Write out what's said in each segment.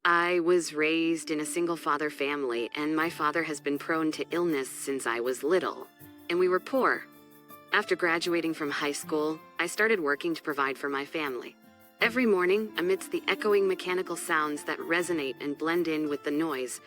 I was raised in a single-father family, and my father has been prone to illness since I was little, and we were poor. After graduating from high school, I started working to provide for my family. Every morning, amidst the echoing mechanical sounds that resonate and blend in with the noise,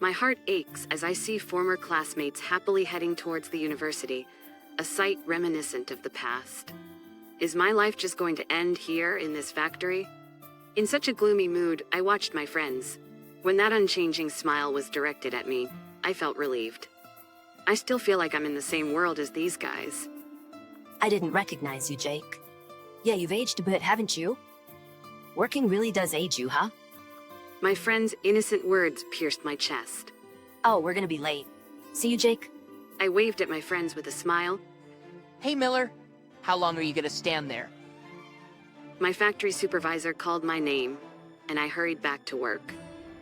my heart aches as I see former classmates happily heading towards the university, a sight reminiscent of the past. Is my life just going to end here in this factory? In such a gloomy mood, I watched my friends. When that unchanging smile was directed at me, I felt relieved. I still feel like I'm in the same world as these guys. I didn't recognize you, Jake. Yeah, you've aged a bit, haven't you? Working really does age you, huh? My friend's innocent words pierced my chest. Oh, we're gonna be late. See you, Jake? I waved at my friends with a smile. Hey, Miller. How long are you gonna stand there? My factory supervisor called my name, and I hurried back to work.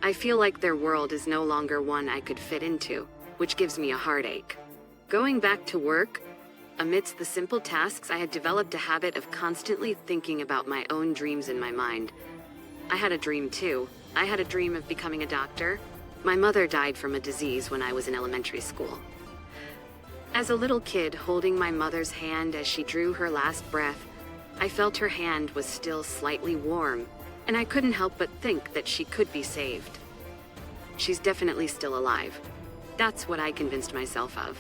I feel like their world is no longer one I could fit into, which gives me a heartache. Going back to work, amidst the simple tasks, I had developed a habit of constantly thinking about my own dreams in my mind. I had a dream too. I had a dream of becoming a doctor. My mother died from a disease when I was in elementary school. As a little kid, holding my mother's hand as she drew her last breath, I felt her hand was still slightly warm, and I couldn't help but think that she could be saved. She's definitely still alive. That's what I convinced myself of.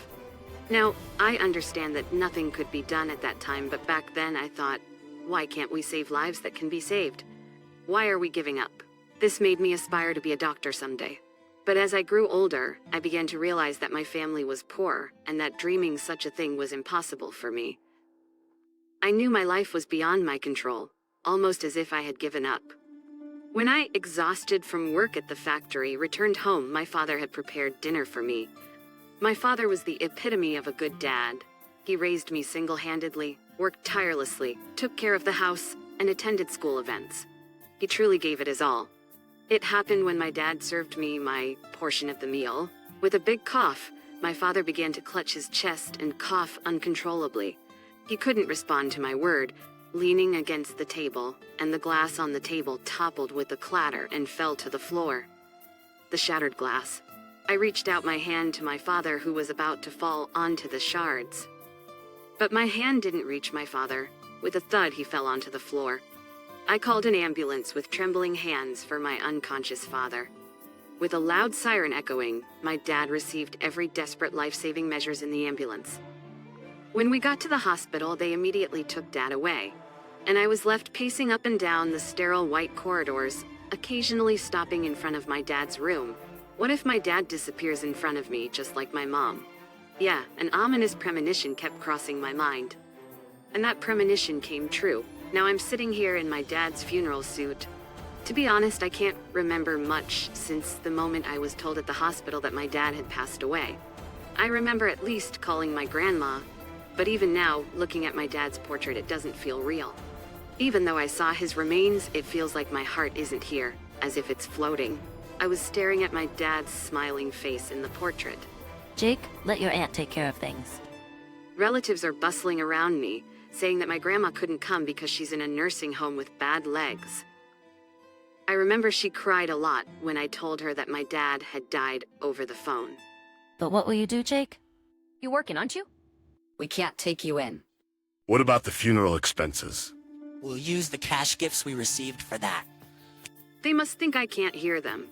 Now, I understand that nothing could be done at that time, but back then I thought, why can't we save lives that can be saved? Why are we giving up? This made me aspire to be a doctor someday. But as I grew older, I began to realize that my family was poor, and that dreaming such a thing was impossible for me. I knew my life was beyond my control, almost as if I had given up. When I, exhausted from work at the factory, returned home, my father had prepared dinner for me. My father was the epitome of a good dad. He raised me single-handedly, worked tirelessly, took care of the house, and attended school events. He truly gave it his all. It happened when my dad served me my portion of the meal. With a big cough, my father began to clutch his chest and cough uncontrollably. He couldn't respond to my word, leaning against the table, and the glass on the table toppled with a clatter and fell to the floor. The shattered glass. I reached out my hand to my father, who was about to fall onto the shards. But my hand didn't reach my father. With a thud, he fell onto the floor. I called an ambulance with trembling hands for my unconscious father. With a loud siren echoing, my dad received every desperate life-saving measures in the ambulance. When we got to the hospital, they immediately took Dad away, and I was left pacing up and down the sterile white corridors, occasionally stopping in front of my dad's room. What if my dad disappears in front of me, just like my mom? Yeah, an ominous premonition kept crossing my mind. And that premonition came true. Now I'm sitting here in my dad's funeral suit. To be honest, I can't remember much since the moment I was told at the hospital that my dad had passed away. I remember at least calling my grandma, but even now, looking at my dad's portrait, it doesn't feel real. Even though I saw his remains, it feels like my heart isn't here, as if it's floating. I was staring at my dad's smiling face in the portrait. Jake, let your aunt take care of things. Relatives are bustling around me, saying that my grandma couldn't come because she's in a nursing home with bad legs. I remember she cried a lot when I told her that my dad had died over the phone. But what will you do, Jake? You working, aren't you? We can't take you in. What about the funeral expenses? We'll use the cash gifts we received for that. They must think I can't hear them.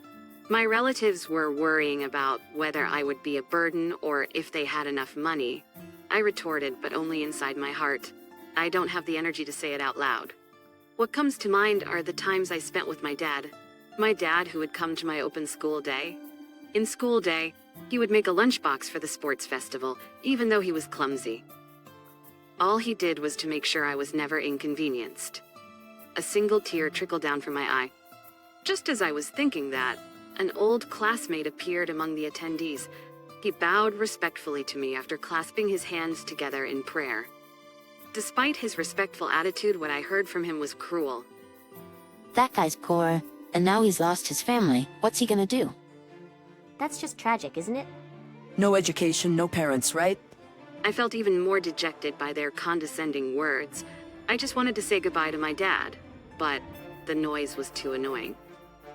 My relatives were worrying about whether I would be a burden or if they had enough money. I retorted, but only inside my heart. I don't have the energy to say it out loud. What comes to mind are the times I spent with my dad. My dad, who would come to my open school day. In school day, he would make a lunchbox for the sports festival, even though he was clumsy. All he did was to make sure I was never inconvenienced. A single tear trickled down from my eye. Just as I was thinking that, an old classmate appeared among the attendees. He bowed respectfully to me after clasping his hands together in prayer. Despite his respectful attitude, what I heard from him was cruel. That guy's poor, and now he's lost his family. What's he gonna do? That's just tragic, isn't it? No education, no parents, right? I felt even more dejected by their condescending words. I just wanted to say goodbye to my dad, but the noise was too annoying.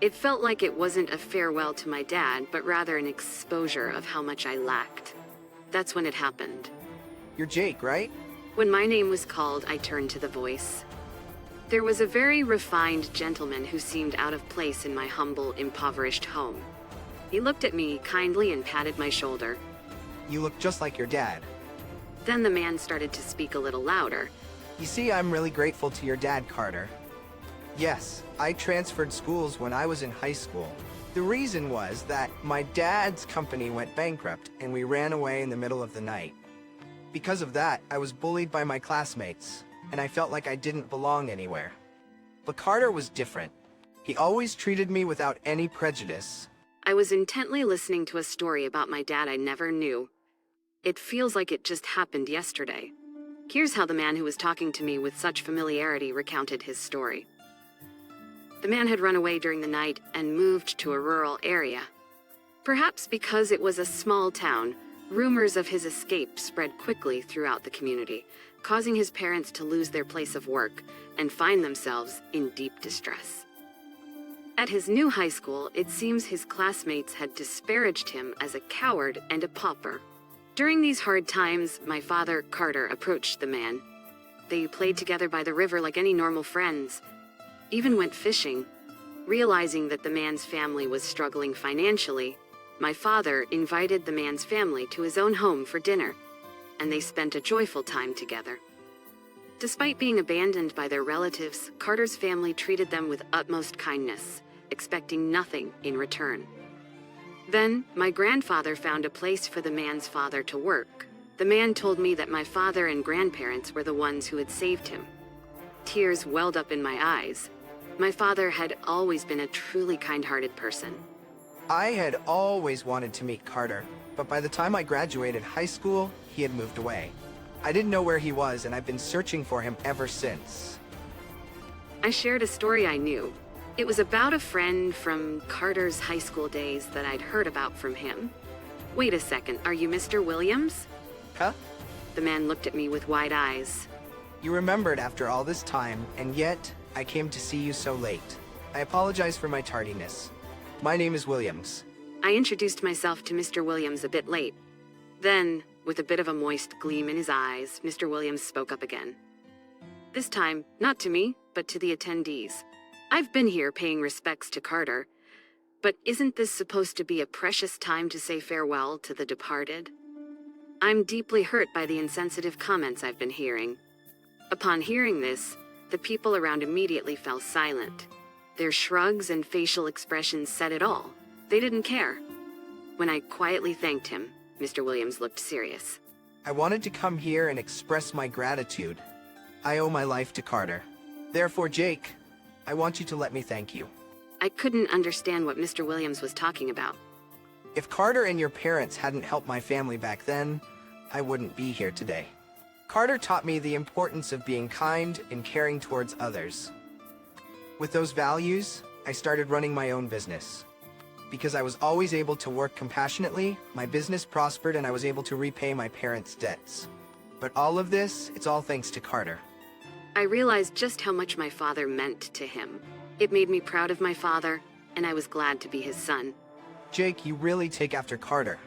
It felt like it wasn't a farewell to my dad, but rather an exposure of how much I lacked. That's when it happened. You're Jake, right? When my name was called, I turned to the voice. There was a very refined gentleman who seemed out of place in my humble, impoverished home. He looked at me kindly and patted my shoulder. You look just like your dad. Then the man started to speak a little louder. You see, I'm really grateful to your dad, Carter. Yes, I transferred schools when I was in high school. The reason was that my dad's company went bankrupt and we ran away in the middle of the night. Because of that, I was bullied by my classmates, and I felt like I didn't belong anywhere. But Carter was different. He always treated me without any prejudice. I was intently listening to a story about my dad I never knew. It feels like it just happened yesterday. Here's how the man who was talking to me with such familiarity recounted his story. The man had run away during the night and moved to a rural area. Perhaps because it was a small town, rumors of his escape spread quickly throughout the community, causing his parents to lose their place of work and find themselves in deep distress. At his new high school, it seems his classmates had disparaged him as a coward and a pauper. During these hard times, my father, Carter, approached the man. They played together by the river like any normal friends, even went fishing. Realizing that the man's family was struggling financially, my father invited the man's family to his own home for dinner, and they spent a joyful time together. Despite being abandoned by their relatives, Carter's family treated them with utmost kindness, expecting nothing in return. Then, my grandfather found a place for the man's father to work. The man told me that my father and grandparents were the ones who had saved him. Tears welled up in my eyes. My father had always been a truly kind-hearted person. I had always wanted to meet Carter, but by the time I graduated high school, he had moved away. I didn't know where he was, and I've been searching for him ever since. I shared a story I knew. It was about a friend from Carter's high school days that I'd heard about from him. Wait a second, are you Mr. Williams? Huh? The man looked at me with wide eyes. You remembered after all this time, and yet I came to see you so late. I apologize for my tardiness. My name is Williams. I introduced myself to Mr. Williams a bit late. Then, with a bit of a moist gleam in his eyes, Mr. Williams spoke up again. This time, not to me, but to the attendees. I've been here paying respects to Carter, but isn't this supposed to be a precious time to say farewell to the departed? I'm deeply hurt by the insensitive comments I've been hearing. Upon hearing this, the people around immediately fell silent. Their shrugs and facial expressions said it all. They didn't care. When I quietly thanked him, Mr. Williams looked serious. I wanted to come here and express my gratitude. I owe my life to Carter. Therefore, Jake, I want you to let me thank you. I couldn't understand what Mr. Williams was talking about. If Carter and your parents hadn't helped my family back then, I wouldn't be here today. Carter taught me the importance of being kind and caring towards others. With those values, I started running my own business. Because I was always able to work compassionately, my business prospered and I was able to repay my parents' debts. But all of this, it's all thanks to Carter. I realized just how much my father meant to him. It made me proud of my father, and I was glad to be his son. Jake, you really take after Carter.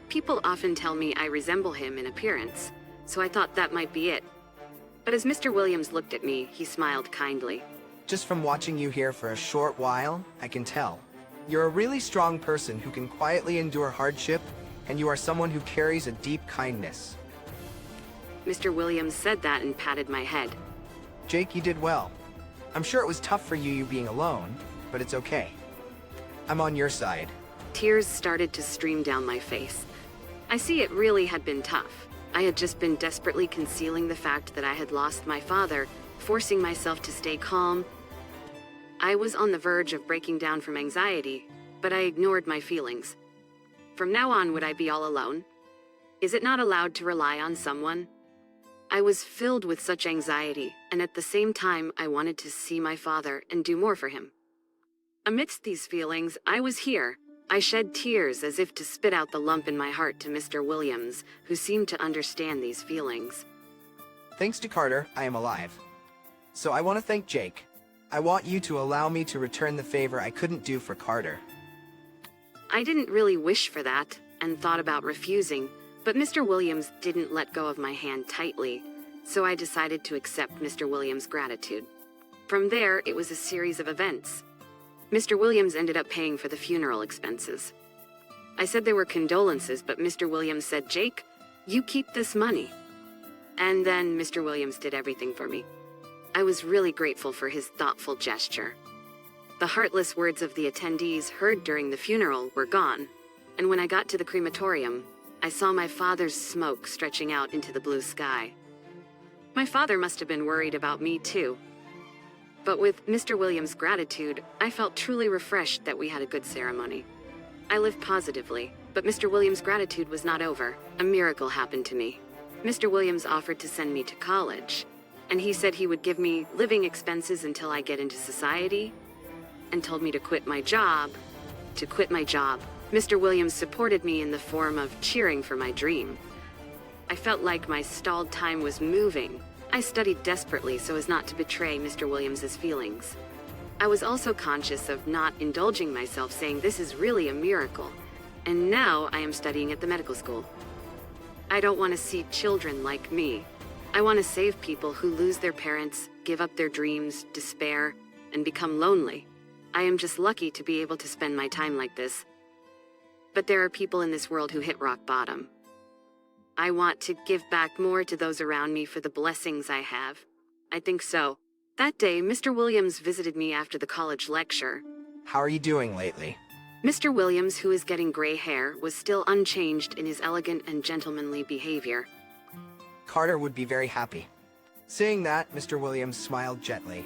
People often tell me I resemble him in appearance, so I thought that might be it. But as Mr. Williams looked at me, he smiled kindly. Just from watching you here for a short while, I can tell. You're a really strong person who can quietly endure hardship, and you are someone who carries a deep kindness. Mr. Williams said that and patted my head. Jake, you did well. I'm sure it was tough for you being alone, but it's okay. I'm on your side. Tears started to stream down my face. I see it really had been tough. I had just been desperately concealing the fact that I had lost my father, forcing myself to stay calm. I was on the verge of breaking down from anxiety, but I ignored my feelings. From now on, would I be all alone? Is it not allowed to rely on someone? I was filled with such anxiety, and at the same time, I wanted to see my father and do more for him. Amidst these feelings, I was here. I shed tears as if to spit out the lump in my heart to Mr. Williams, who seemed to understand these feelings. Thanks to Carter, I am alive. So I want to thank Jake. I want you to allow me to return the favor I couldn't do for Carter. I didn't really wish for that, and thought about refusing, but Mr. Williams didn't let go of my hand tightly, so I decided to accept Mr. Williams' gratitude. From there, it was a series of events. Mr. Williams ended up paying for the funeral expenses. I said they were condolences, but Mr. Williams said, "Jake, you keep this money." And then Mr. Williams did everything for me. I was really grateful for his thoughtful gesture. The heartless words of the attendees heard during the funeral were gone, and when I got to the crematorium, I saw my father's smoke stretching out into the blue sky. My father must have been worried about me too. But with Mr. Williams' gratitude, I felt truly refreshed that we had a good ceremony. I lived positively, but Mr. Williams' gratitude was not over. A miracle happened to me. Mr. Williams offered to send me to college, and he said he would give me living expenses until I get into society, and told me to quit my job. Mr. Williams supported me in the form of cheering for my dream. I felt like my stalled time was moving. I studied desperately so as not to betray Mr. Williams's feelings. I was also conscious of not indulging myself, saying this is really a miracle. And now I am studying at the medical school. I don't want to see children like me. I want to save people who lose their parents, give up their dreams, despair, and become lonely. I am just lucky to be able to spend my time like this. But there are people in this world who hit rock bottom. I want to give back more to those around me for the blessings I have. I think so. That day, Mr. Williams visited me after the college lecture. How are you doing lately? Mr. Williams, who is getting gray hair, was still unchanged in his elegant and gentlemanly behavior. Carter would be very happy. Saying that, Mr. Williams smiled gently.